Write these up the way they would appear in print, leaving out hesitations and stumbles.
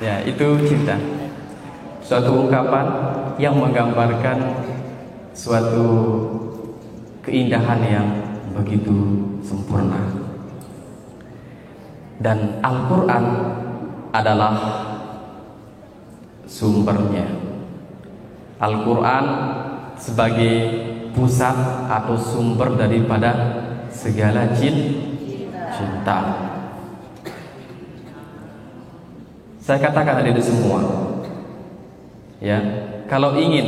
Ya, itu cinta. Suatu ungkapan yang menggambarkan suatu keindahan yang begitu sempurna. Dan Al-Quran adalah sumbernya. Al-Quran sebagai pusat atau sumber daripada segala cinta. Saya katakan hadirin semua, ya, kalau ingin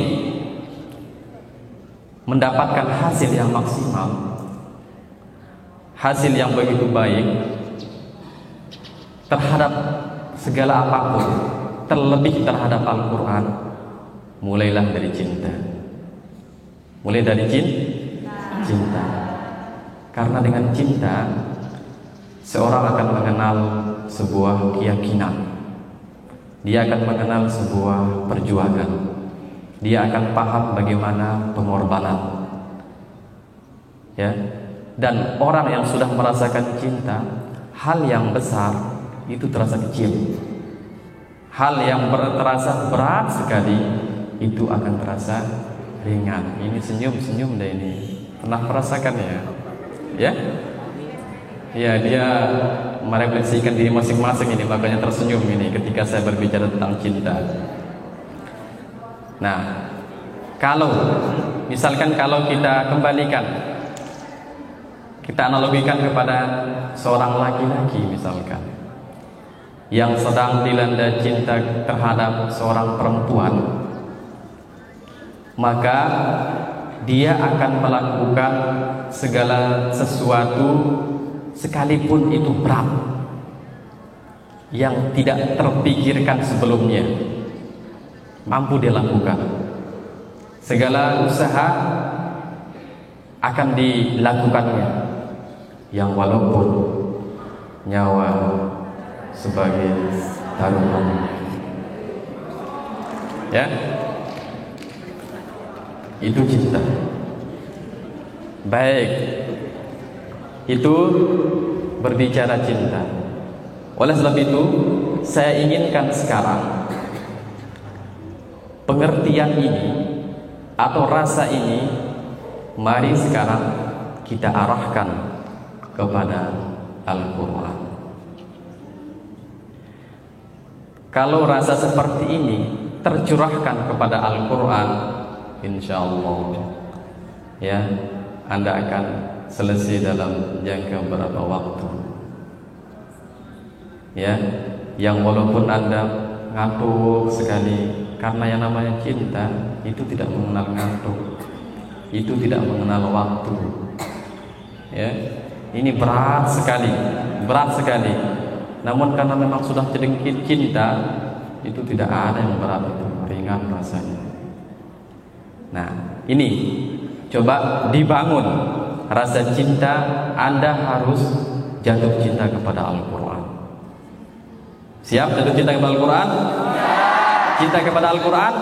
mendapatkan hasil yang maksimal, hasil yang begitu baik terhadap segala apapun, terlebih terhadap Al-Quran, mulailah dari cinta. Mulai dari cinta. Karena dengan cinta seorang akan mengenal sebuah keyakinan. Dia akan mengenal sebuah perjuangan. Dia akan paham bagaimana pengorbanan. Ya. Dan orang yang sudah merasakan cinta, hal yang besar itu terasa kecil. Hal yang terasa berat sekali itu akan terasa ringan. Ini senyum-senyum deh ini. Pernah merasakan ya? Ya? Ya, dia merefleksikan diri masing-masing ini, makanya tersenyum ini ketika saya berbicara tentang cinta. Nah, misalkan kalau kita kembalikan, kita analogikan kepada seorang laki-laki misalkan yang sedang dilanda cinta terhadap seorang perempuan, maka dia akan melakukan segala sesuatu sekalipun itu berat yang tidak terpikirkan sebelumnya, mampu dia lakukan. Segala usaha akan dilakukannya, yang walaupun nyawa sebagai taruhan. Ya, itu cinta. Baik, itu berbicara cinta. Oleh sebab itu, saya inginkan sekarang pengertian ini atau rasa ini, mari sekarang kita arahkan kepada Al-Quran. Kalau rasa seperti ini tercurahkan kepada Al-Quran, insya Allah ya, Anda akan selesai dalam jangka berapa waktu, ya, yang walaupun Anda ngantuk sekali, karena yang namanya cinta itu tidak mengenal ngantuk, itu tidak mengenal waktu, ya. Ini berat sekali. Namun karena memang sudah sedikit cinta, itu tidak ada yang berat, itu ringan rasanya. Nah, ini coba dibangun rasa cinta. Anda harus jatuh cinta kepada Al-Quran. Siap jatuh cinta kepada Al-Quran? Cinta kepada Al-Quran?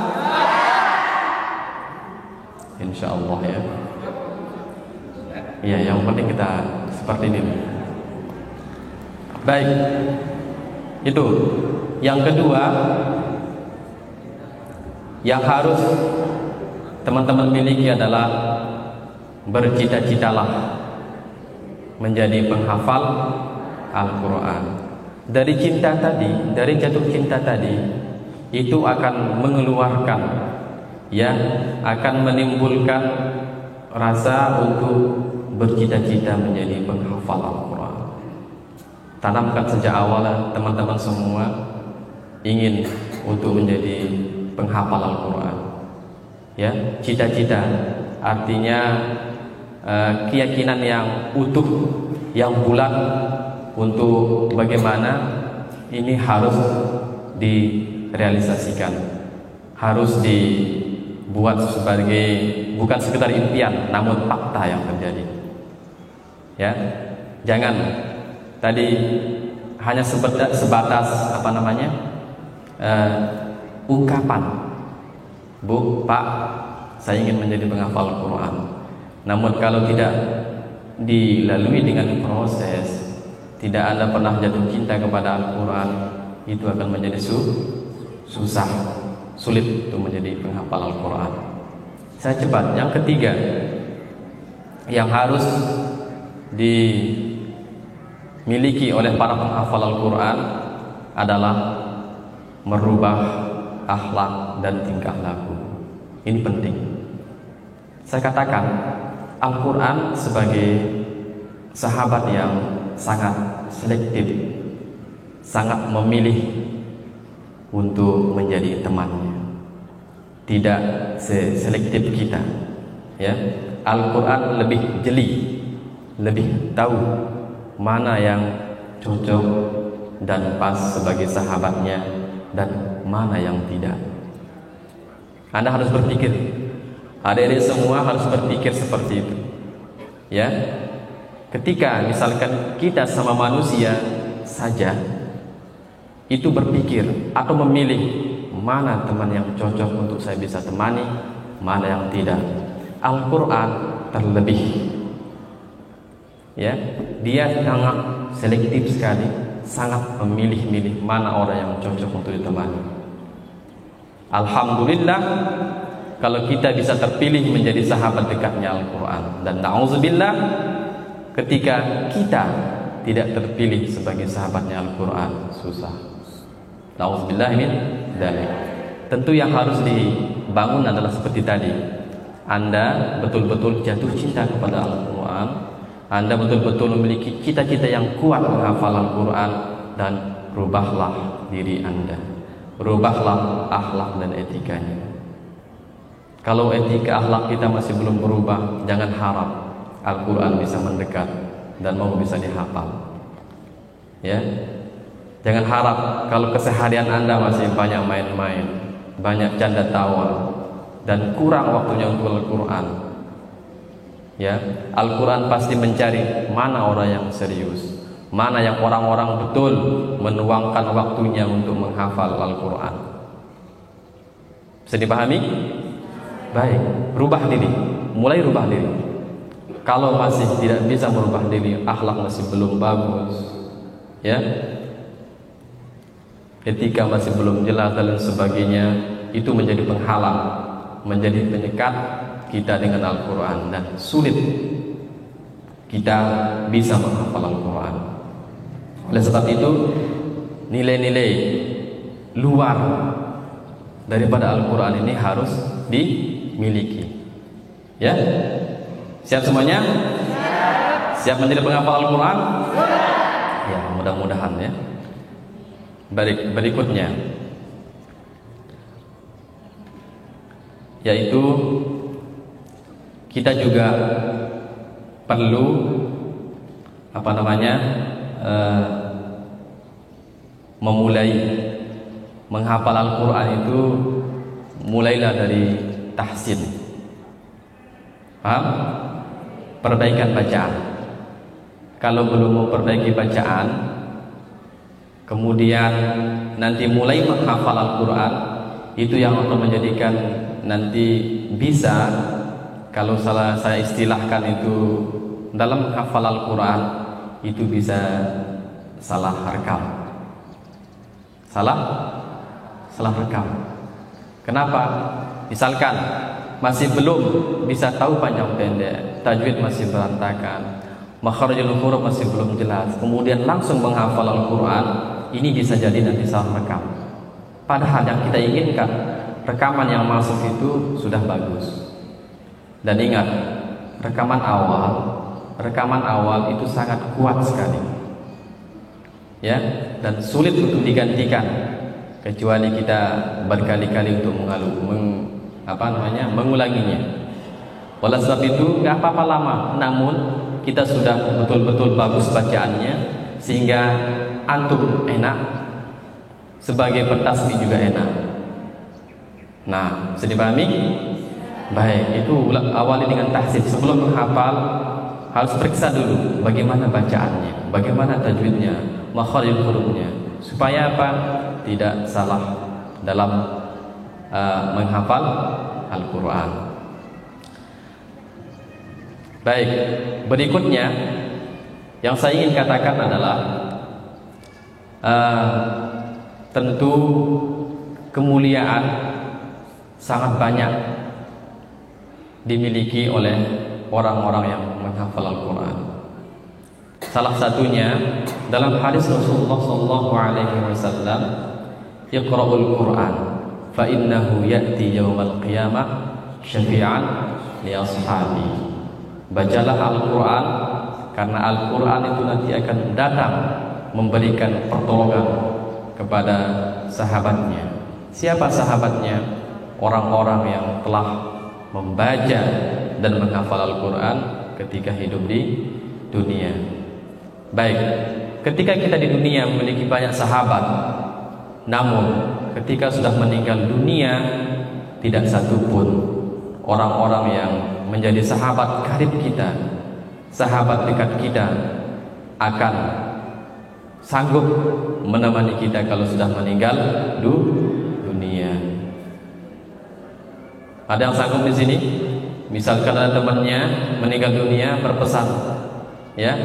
Insya Allah ya. Iya, yang penting kita seperti ini. Baik, itu. Yang kedua, yang harus teman-teman miliki adalah bercita-citalah menjadi penghafal Al-Quran. Dari cinta tadi, dari jatuh cinta tadi, itu akan mengeluarkan, ya, akan menimbulkan rasa untuk bercita-cita menjadi penghafal Al-Quran. Tanamkan sejak awal teman-teman semua ingin untuk menjadi penghafal Al-Quran. Ya, cita-cita artinya keyakinan yang utuh, yang bulat untuk bagaimana ini harus direalisasikan, harus dibuat sebagai bukan sekedar impian, namun fakta yang terjadi. Ya, jangan tadi hanya sebatas apa namanya ungkapan, Bu, Pak, saya ingin menjadi penghafal Al-Quran. Namun kalau tidak dilalui dengan proses, tidak Anda pernah jatuh cinta kepada Al-Quran, itu akan menjadi susah, sulit untuk menjadi penghafal Al-Quran. Saya cepat. Yang ketiga yang harus dimiliki oleh para penghafal Al-Quran adalah merubah akhlak dan tingkah laku. Ini penting. Saya katakan Al-Quran sebagai sahabat yang sangat selektif, sangat memilih untuk menjadi temannya. Tidak selektif kita, ya. Al-Quran lebih jeli, lebih tahu mana yang cocok dan pas sebagai sahabatnya dan mana yang tidak. Anda harus berpikir, adik-adik semua harus berpikir seperti itu, ya. Ketika misalkan kita sama manusia saja itu berpikir atau memilih mana teman yang cocok untuk saya bisa temani, mana yang tidak. Al-Quran terlebih, ya, dia sangat selektif sekali, sangat memilih-milih mana orang yang cocok untuk ditemani. Alhamdulillah kalau kita bisa terpilih menjadi sahabat dekatnya Al-Quran, dan na'udzubillah ketika kita tidak terpilih sebagai sahabatnya Al-Quran, susah. Na'udzubillah min dzalik. Tentu yang harus dibangun adalah seperti tadi. Anda betul-betul jatuh cinta kepada Al-Quran, Anda betul-betul memiliki cita-cita yang kuat menghafal Al-Quran, dan rubahlah diri Anda, rubahlah akhlak dan etikanya. Kalau etika akhlak kita masih belum berubah, jangan harap Al-Quran bisa mendekat dan mau bisa dihafal, ya. Jangan harap kalau keseharian Anda masih banyak main-main, banyak canda tawa, dan kurang waktunya untuk Al-Quran, ya. Al-Quran pasti mencari mana orang yang serius, mana yang orang-orang betul menuangkan waktunya untuk menghafal Al-Quran. Bisa dipahami? Baik, rubah diri, mulai rubah diri. Kalau masih tidak bisa merubah diri, akhlak masih belum bagus, ya, etika masih belum jelas dan sebagainya, itu menjadi penghalang, menjadi penyekat kita dengan Al-Quran, dan sulit kita bisa menghafal Al-Quran. Oleh sebab itu, nilai-nilai luar daripada Al-Quran ini harus dimiliki, ya. Siap semuanya? Siap menjadi penghafal Al-Quran? Ya, mudah-mudahan, ya. Berikutnya yaitu kita juga perlu memulai menghafal Al-Quran itu mulailah dari tahsin. Paham? Perbaikan bacaan. Kalau belum memperbaiki bacaan, kemudian nanti mulai menghafal Al-Quran, itu yang akan menjadikan nanti bisa, kalau saya istilahkan itu dalam menghafal Al-Quran, itu bisa salah rekam. Salah rekam. Kenapa? Misalkan masih belum bisa tahu panjang pendek, tajwid masih berantakan, makharijul huruf masih belum jelas, kemudian langsung menghafal Al-Quran, ini bisa jadi nanti salah rekam. Padahal yang kita inginkan, rekaman yang masuk itu sudah bagus. Dan ingat, rekaman awal itu sangat kuat sekali, ya, dan sulit untuk digantikan kecuali kita berkali-kali untuk mengulanginya. Oleh sebab itu nggak apa-apa lama, namun kita sudah betul-betul bagus bacaannya sehingga antum enak, sebagai bertasbih juga enak. Nah, bisa dipahami? Baik, itu awali dengan tahsin. Sebelum menghafal harus periksa dulu bagaimana bacaannya, bagaimana tajwidnya, makharijul hurufnya, supaya apa? Tidak salah dalam menghafal Al-Quran. Baik, berikutnya yang saya ingin katakan adalah tentu kemuliaan sangat banyak dimiliki oleh orang-orang yang menghafal Al-Quran. Salah satunya dalam hadis Rasulullah SAW, "Iqra'ul Quran, fa innahu ya'ti yawmal qiyamah syafi'an li ashabi." Bacalah Al-Quran, karena Al-Quran itu nanti akan datang memberikan pertolongan kepada sahabatnya. Siapa sahabatnya? Orang-orang yang telah membaca dan menghafal Al-Quran ketika hidup di dunia. Baik, ketika kita di dunia memiliki banyak sahabat, namun ketika sudah meninggal dunia, tidak satupun orang-orang yang menjadi sahabat karib kita, sahabat dekat kita, akan sanggup menemani kita kalau sudah meninggal dunia. Ada yang sanggup di sini? Misalkan ada temannya meninggal dunia, berpesan ya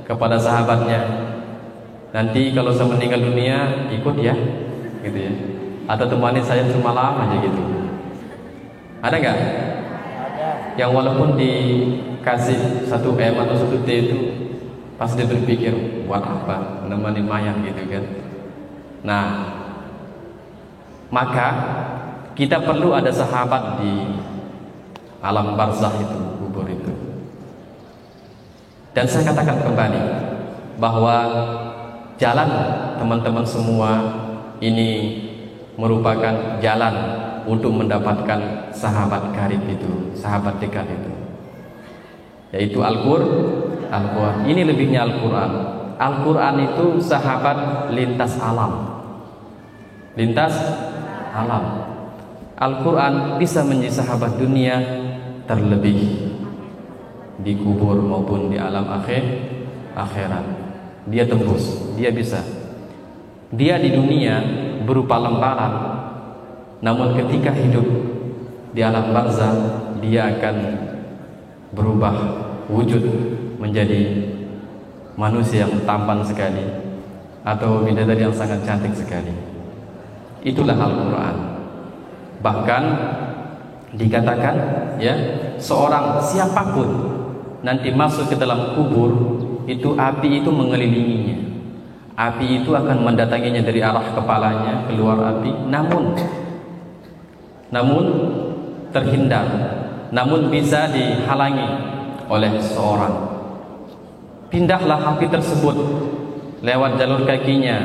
kepada sahabatnya, nanti kalau saya meninggal dunia ikut ya, gitu ya, atau temani saya cuma lama aja gitu. Ada nggak? Yang walaupun dikasih 1 M atau 1 T itu pasti dia berpikir buat apa menemani mayat gitu kan. Nah, maka kita perlu ada sahabat di alam barzakh itu, kubur itu. Dan saya katakan kembali bahwa jalan teman-teman semua ini merupakan jalan untuk mendapatkan sahabat karib itu, sahabat dekat itu, yaitu Al-Quran. Ini lebihnya Al-Quran. Al-Quran itu sahabat lintas alam. Lintas alam. Al-Quran bisa menjadi sahabat dunia, terlebih di kubur maupun di alam akhirat. Dia tembus, dia bisa. Dia di dunia berupa lembaran, namun ketika hidup di alam barzakh dia akan berubah wujud menjadi manusia yang tampan sekali atau bidadari yang sangat cantik sekali. Itulah Al-Quran. Bahkan dikatakan ya, seorang siapapun nanti masuk ke dalam kubur itu, api itu mengelilinginya. Api itu akan mendatanginya dari arah kepalanya, keluar api, namun terhindar, namun bisa dihalangi oleh seorang. Pindahlah api tersebut lewat jalur kakinya,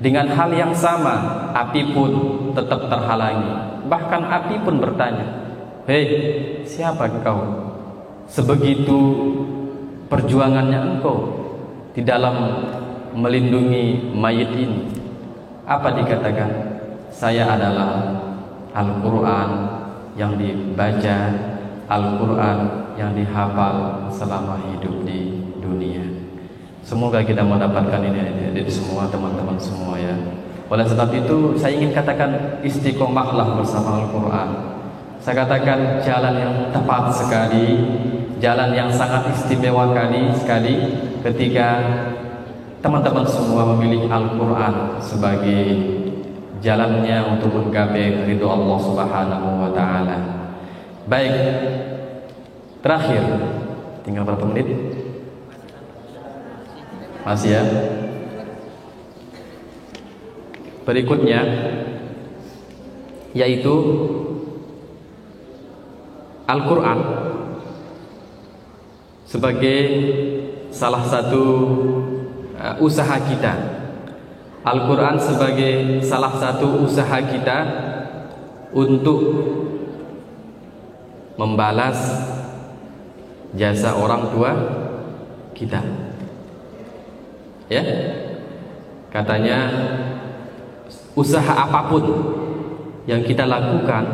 dengan hal yang sama api pun tetap terhalangi. Bahkan api pun bertanya, "Hei, siapa engkau? Sebegitu perjuangannya engkau di dalam melindungi mayit ini." Apa dikatakan? Saya adalah Al-Quran yang dibaca, Al-Quran yang dihafal selama hidup di dunia. Semoga kita mendapatkan ini dari semua teman-teman semua ya. Oleh sebab itu saya ingin katakan, istiqomahlah bersama Al-Quran. Saya katakan jalan yang tepat sekali, jalan yang sangat istimewa sekali ketika teman-teman semua memilih Al-Quran sebagai jalannya untuk menggapai ridho Allah Subhanahu wa Ta'ala. Baik, terakhir, tinggal berapa menit? Masih ya. Berikutnya yaitu Al-Quran sebagai salah satu usaha kita. Al-Quran sebagai salah satu usaha kita untuk membalas jasa orang tua kita. Ya, katanya usaha apapun yang kita lakukan,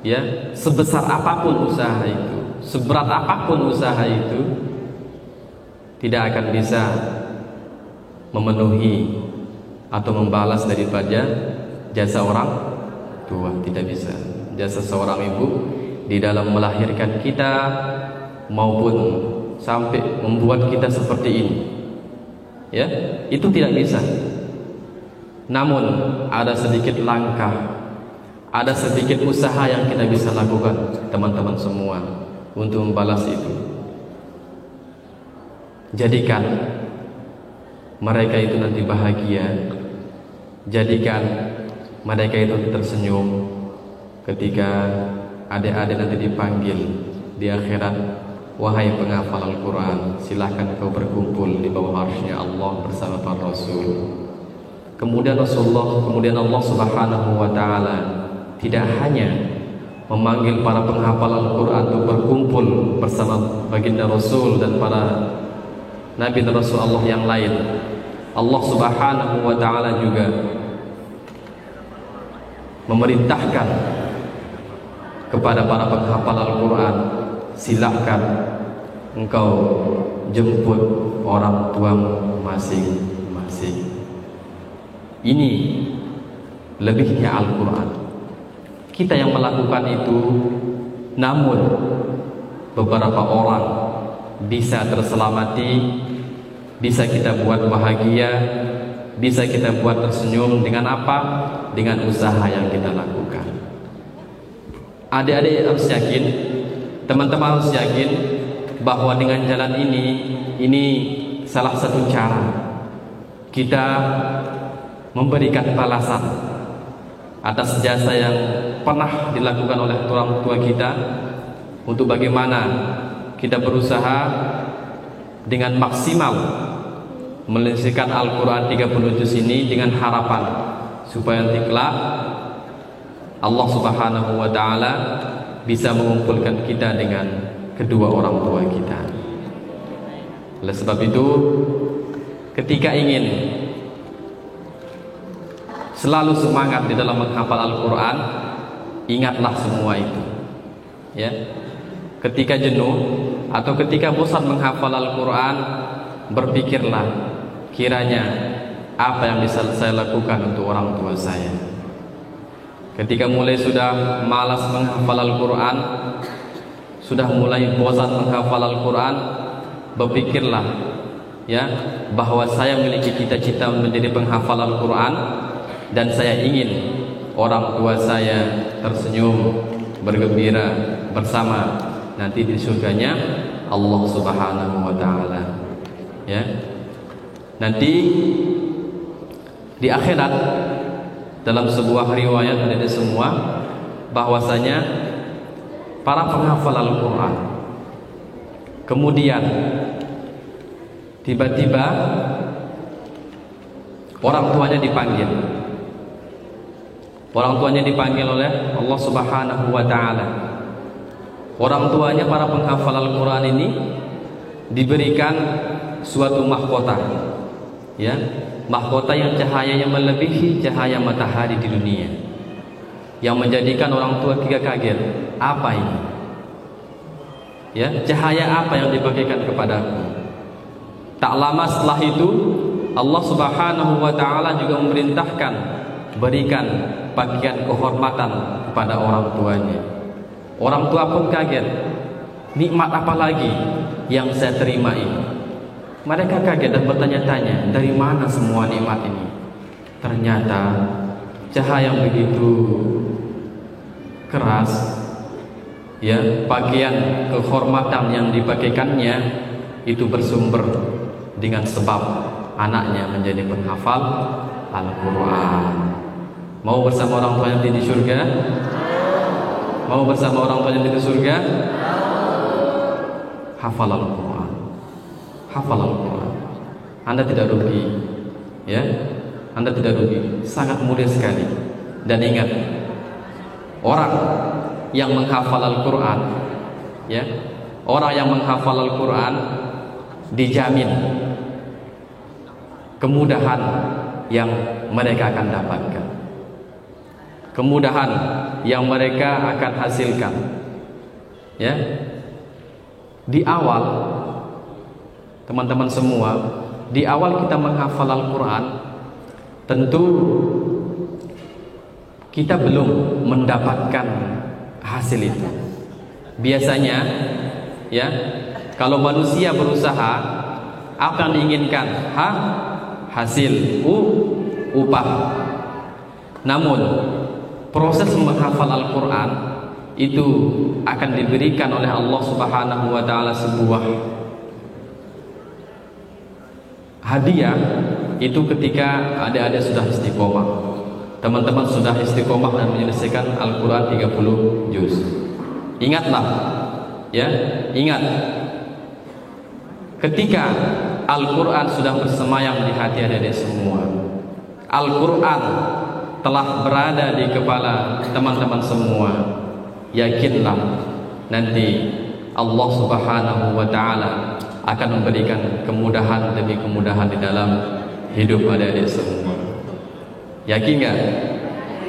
ya, sebesar apapun usaha itu, seberat apapun usaha itu, tidak akan bisa memenuhi atau membalas daripada jasa orang tua. Tidak bisa. Jasa seorang ibu di dalam melahirkan kita maupun sampai membuat kita seperti ini, ya, itu tidak bisa. Namun ada sedikit langkah, ada sedikit usaha yang kita bisa lakukan teman-teman semua untuk membalas itu. Jadikan mereka itu nanti bahagia, jadikan mereka itu tersenyum ketika adik-adik nanti dipanggil di akhirat, wahai penghafal Al-Quran, silahkan kau berkumpul di bawah arsy-Nya Allah bersama para Rasul. Kemudian Allah Subhanahu wa Ta'ala tidak hanya memanggil para penghafal Al-Quran untuk berkumpul bersama baginda Rasul dan para Nabi dan Rasul Allah yang lain. Allah Subhanahu wa Ta'ala juga memerintahkan kepada para penghafal Al-Quran, silahkan engkau jemput orang tuamu masing-masing. Ini lebihnya Al-Quran. Kita yang melakukan itu, namun beberapa orang bisa terselamati, bisa kita buat bahagia, bisa kita buat tersenyum dengan apa? Dengan usaha yang kita lakukan. Adik-adik harus yakin, teman-teman harus yakin bahwa dengan jalan ini salah satu cara kita memberikan balasan atas jasa yang pernah dilakukan oleh orang tua kita, untuk bagaimana kita berusaha dengan maksimal menyelesaikan Al-Quran 30 juz ini dengan harapan supaya nanti kelak Allah Subhanahu wa Ta'ala bisa mengumpulkan kita dengan kedua orang tua kita. Oleh sebab itu, ketika ingin selalu semangat di dalam menghafal Al-Quran, ingatlah semua itu, ya. Ketika jenuh atau ketika bosan menghafal Al-Quran, berpikirlah, kiranya apa yang bisa saya lakukan untuk orang tua saya. Ketika mulai sudah malas menghafal Al-Quran, sudah mulai bosan menghafal Al-Quran, berpikirlah, ya, bahwa saya memiliki cita-cita menjadi penghafal Al-Quran, dan saya ingin orang tua saya tersenyum, bergembira bersama nanti di surganya Allah Subhanahu wa Ta'ala, ya. Nanti di akhirat, dalam sebuah riwayat dari semua, bahwasanya para penghafal Al-Quran kemudian tiba-tiba orang tuanya dipanggil. Orang tuanya dipanggil oleh Allah Subhanahu wa Ta'ala. Orang tuanya para penghafal Al-Quran ini diberikan suatu mahkota, ya, mahkota yang cahayanya melebihi cahaya matahari di dunia, yang menjadikan orang tua juga kaget. Apa ini? Ya, cahaya apa yang diberikan kepadaku? Tak lama setelah itu Allah Subhanahu wa Ta'ala juga memerintahkan, berikan bagian kehormatan kepada orang tuanya. Orang tua pun kaget, nikmat apa lagi yang saya terima ini? Mereka kaget dan bertanya-tanya, dari mana semua nikmat ini? Ternyata cahaya yang begitu keras, ya, bagian kehormatan yang dibagaikannya itu bersumber dengan sebab anaknya menjadi penghafal Al-Quran. Mau bersama orang tua yang di surga? Mau bersama orang tua yang di surga? Hafal Al-Quran. Hafal Al-Quran. Anda tidak rugi, ya. Anda tidak rugi, sangat mudah sekali. Dan ingat, orang yang menghafal Al-Quran, ya, orang yang menghafal Al-Quran dijamin kemudahan yang mereka akan dapatkan, kemudahan yang mereka akan hasilkan, ya. Di awal, teman-teman semua, di awal kita menghafal Al-Quran, tentu kita belum mendapatkan hasil itu. Biasanya, ya, kalau manusia berusaha, apa yang diinginkan? Hasil. upah. Namun proses menghafal Al-Quran itu akan diberikan oleh Allah Subhanahu wa Ta'ala sebuah hadiah, itu ketika adik-adik sudah istiqomah. Teman-teman sudah istiqomah dan menyelesaikan Al-Quran 30 juz. Ingatlah, ya, ingat, ketika Al-Quran sudah bersemayam di hati adik-adik semua, Al-Quran telah berada di kepala teman-teman semua, yakinlah nanti Allah Subhanahu wa Ta'ala akan memberikan kemudahan demi kemudahan di dalam hidup adik-adik semua. Yakin gak?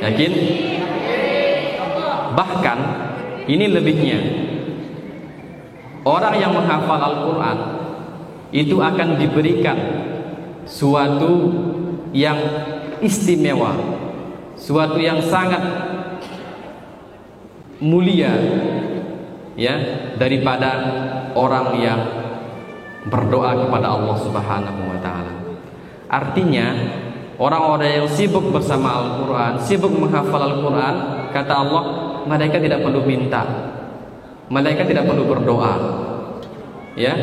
Yakin? Bahkan ini lebihnya, orang yang menghafal Al-Quran itu akan diberikan suatu yang istimewa, suatu yang sangat mulia, ya, daripada orang yang berdoa kepada Allah Subhanahu wa Ta'ala. Artinya orang-orang yang sibuk bersama Al-Quran, sibuk menghafal Al-Quran, kata Allah, mereka tidak perlu minta, mereka tidak perlu berdoa, ya,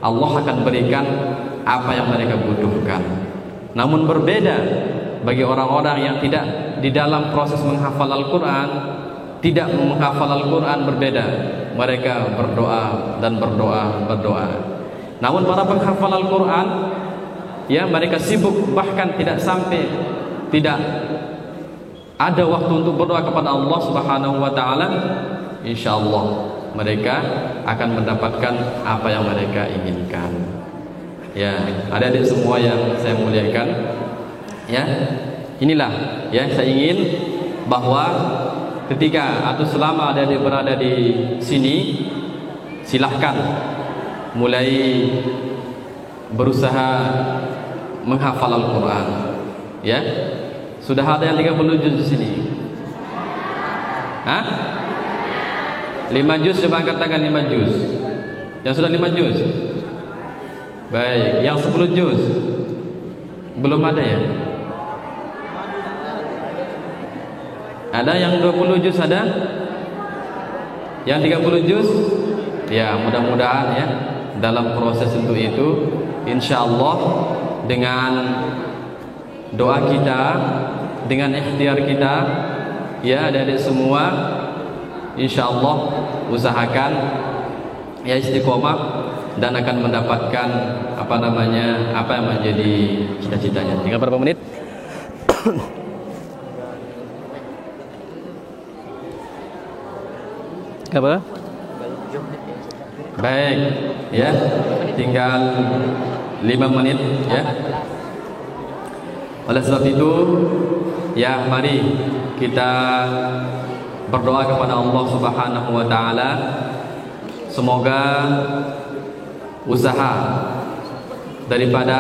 Allah akan berikan apa yang mereka butuhkan. Namun berbeda bagi orang-orang yang tidak di dalam proses menghafal Al-Quran, tidak menghafal Al-Quran, berbeda. Mereka berdoa dan berdoa. Namun para penghafal Al-Quran, ya, mereka sibuk, bahkan tidak ada waktu untuk berdoa kepada Allah Subhanahu wa Ta'ala. Insyaallah mereka akan mendapatkan apa yang mereka inginkan. Ya, adik-adik semua yang saya muliakan, ya, inilah, ya, saya ingin bahwa ketika atau selama adik-adik berada di sini, silahkan mulai berusaha menghafal Al-Quran, ya. Sudah ada yang 30 juz di sini? Hah? 5 juz, coba angkat tangan 5 juz. Yang sudah 5 juz? Baik, yang 10 juz? Belum ada ya? Ada yang 20 juz ada? Yang 30 juz? Ya, mudah-mudahan ya, dalam proses untuk itu, insyaallah dengan doa kita, dengan ikhtiar kita, ya, adik-adik semua, insyaallah usahakan ya istiqomah dan akan mendapatkan apa yang menjadi cita-citanya. Tinggal berapa menit? Apa? Baik, ya, tinggal 5 menit, ya. Oleh sebab itu, ya, mari kita berdoa kepada Allah Subhanahu wa Ta'ala, semoga usaha daripada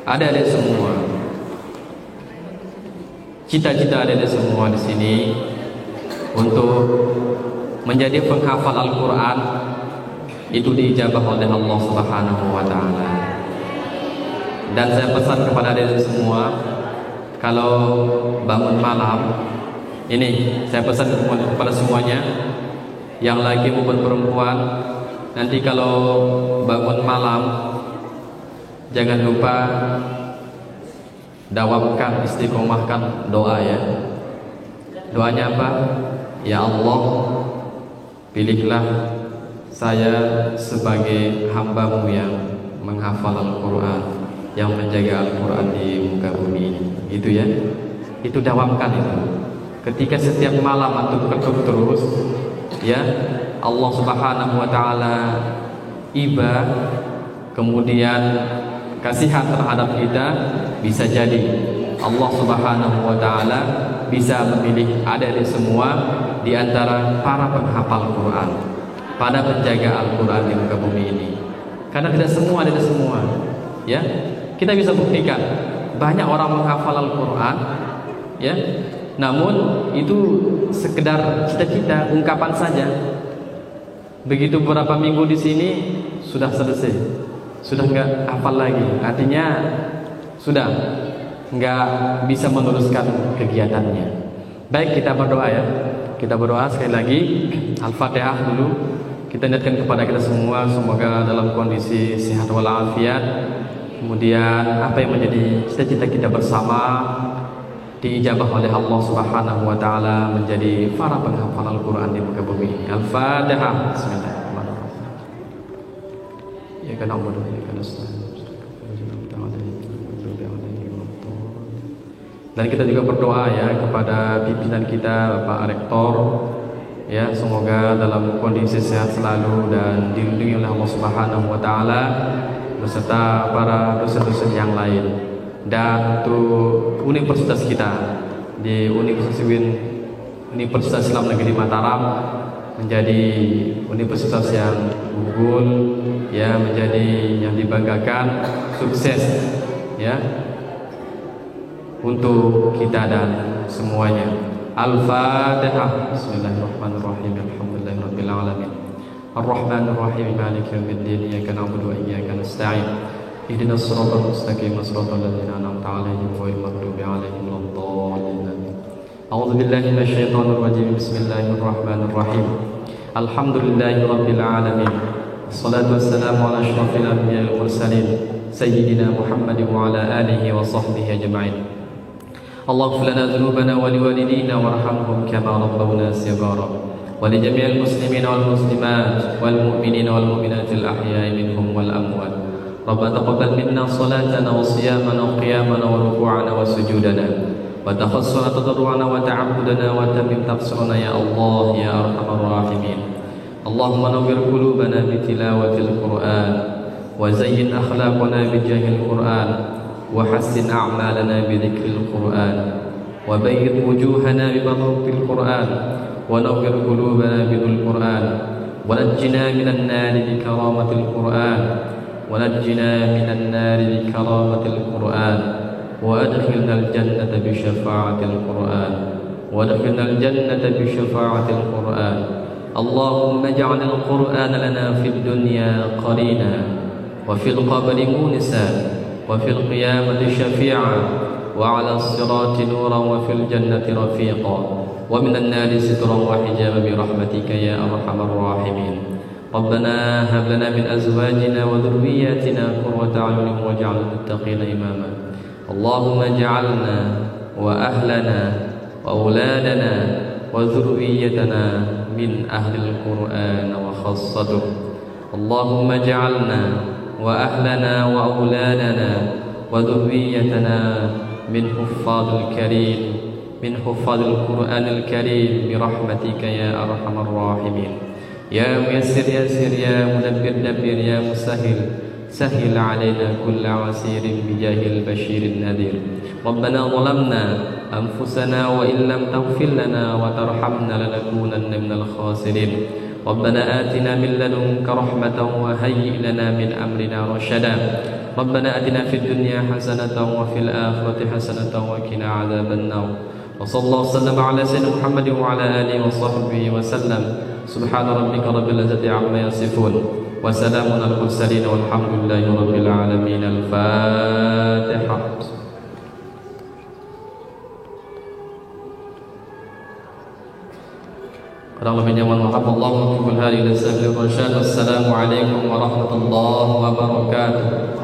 adik-adik semua, cita-cita adik-adik semua di sini untuk menjadi penghafal Al-Quran itu diijabah oleh Allah Subhanahu wa Ta'ala. Dan saya pesan kepada adik-adik semua, kalau bangun malam ini, saya pesan kepada semuanya, yang laki maupun perempuan, nanti kalau bangun malam jangan lupa dawamkan, istiqomahkan doa, ya. Doanya apa? Ya Allah, pilihlah saya sebagai hamba-Mu yang menghafal Al-Quran, yang menjaga Al-Quran di muka bumi ini. Gitu, ya. Itu dawamkan itu. Ketika setiap malam antum ketuk terus, ya, Allah Subhanahu wa Ta'ala iba, kemudian kasihan terhadap kita, bisa jadi Allah Subhanahu wa Ta'ala bisa memilih adik-adik semua di antara para penghafal Quran, pada penjaga Al-Quran di muka bumi ini. Karena tidak semua adik-adik semua, ya, kita bisa buktikan banyak orang menghafal Al-Quran, ya, namun itu sekedar cita-cita, ungkapan saja. Begitu beberapa minggu di sini sudah selesai, sudah nggak hafal lagi. Artinya sudah nggak bisa meneruskan kegiatannya. Baik, kita berdoa ya. Kita berdoa sekali lagi. Al-Fatihah dulu. Kita niatkan kepada kita semua, semoga dalam kondisi sehat walafiat. Kemudian apa yang menjadi cita-cita kita bersama diijabah oleh Allah Subhanahu wa taala menjadi para penghafal Al-Qur'an di muka bumi ini. Al-Fatihah. Bismillahirrahmanirrahim. Ya kana na'budu wa iyyaka nasta'in. Dan kita juga berdoa ya kepada pimpinan kita Bapak Rektor ya, semoga dalam kondisi sehat selalu dan dilindungi oleh Allah Subhanahu wa taala beserta para dosen-dosen yang lain. Dan untuk universitas kita di Universitas Islam Negeri Mataram menjadi universitas yang unggul ya, menjadi yang dibanggakan, sukses ya untuk kita dan semuanya. Al-Fatihah. Bismillahirrahmanirrahim. Alhamdulillahirabbil alamin. Ar-Rahmanir Rahim. Maliki yaumiddin. Iyyaka na'budu wa iyyaka nasta'in. Ihdinas siratal mustaqim. Siratal ladzina an'amta 'alaihim ghairil maghdubi 'alaihim waladdallin. A'udzu billahi minasyaitonir rajim. Bismillahirrahmanirrahim. Alhamdulillahirabbil alamin. Wassalatu wassalamu ala asyrafil anbiya'i wal mursalin sayyidina Muhammadin wa ala alihi wa sahbihi ajma'in. اللهم اغفر لنا ذنوبنا ولوالدينا وارحمهم كما ربونا صغارا ولجميع المسلمين والمسلمات والمؤمنين والمؤمنات الأحياء منهم والأموات. ربنا تقبل منا صلاتنا وصيامنا وقيامنا وركوعنا وسجودنا وتخصنا تضرعنا وتعبدنا وتمم تقصرنا يا الله يا أرحم الراحمين. اللهم نور قلوبنا بتلاوة القرآن وزين أخلاقنا بجاه القرآن وحسن أعمالنا بذكر القرآن وبيض وجوهنا بمضبط القرآن ونور قلوبنا بنور القرآن ونجنا من النار بكرامة القرآن ونجنا من النار بكرامة القرآن وأدخلنا الجنة بشفاعة القرآن وأدخلنا الجنة بشفاعة القرآن. اللهم اجعل القرآن لنا في الدنيا قرينا وفي القبر مونسا وفي القيامة شفيعا وعلى الصراط نورا وفي الجنة رفيقا ومن النار سترا وحجابا برحمتك يا أرحم الراحمين. ربنا هب لنا من أزواجنا وذرياتنا قرة أعين واجعلنا للمتقين إماما. اللهم اجعلنا وأهلنا وأولادنا وذريتنا من أهل القرآن وخاصته. اللهم اجعلنا وأهلنا وأولادنا وذريتنا من حفاظ الكريم من حفاظ القرآن الكريم برحمتك يا أرحم الراحمين. يا ميسر يسر يا مدبر دبر يا مسهل سهل علينا كل عسير بجاه البشير النذير. ربنا ظلمنا أنفسنا وإن لم تغفر لنا وترحمنا لنكونن من الخاسرين. ربنا آتنا من لدنك رحمة وهيئ لنا من أمرنا رشدا. ربنا آتنا في الدنيا حسنة وفي الآخرة حسنة وقنا عذاب النار. وصلى الله وسلم على سيدنا محمد وعلى آله وصحبه وسلم. سبحان ربك رب العزة عما يصفون وسلام على المرسلين والحمد لله رب العالمين. الفاتحة. Kurang lebihnya mohon maaf. Allahumma qul hadi ila sabil rasyad. Wassalamu alaikum warahmatullahi wabarakatuh.